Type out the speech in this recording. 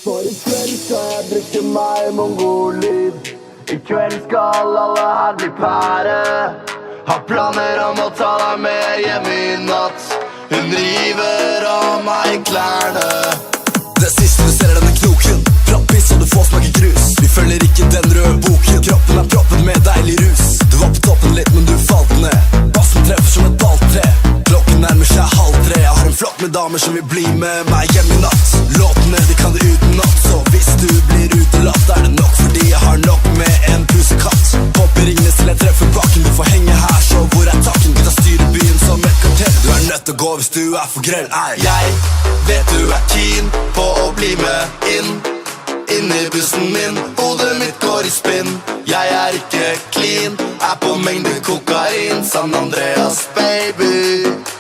For i kveld skal jeg drikke meg mongolid. I kveld skal alle her bli pære. Har planer om å ta deg med hjem i natt. Hun river av meg klærne. Det siste du ser er denne knoken. Prappis og du får smake grus. Vi følger ikke den røde boken. Kroppen er proppet med deilig rus. Du var på toppen litt, men du falt ned. Bassen treffer som et balltre. Klokken nærmer seg 2:30. Jeg har en flokk med damer som vil bli med meg hjem i natt. Låtene, de kan det utenat. Så hvis du blir utelatt, er det nok fordi jeg har nok med en pusekatt. Popper Ringnes til jeg treffer bakken. Du får henge her, så hvor er takken? Gutta styrer byen som et kartell. Du er nødt til å gå hvis du er for grell. Jeg vet du er keen på å bli med inn i bussen min. Hodet mitt går i spinn. Jeg er ikke clean, er på mengde kokain. San Andreas, baby.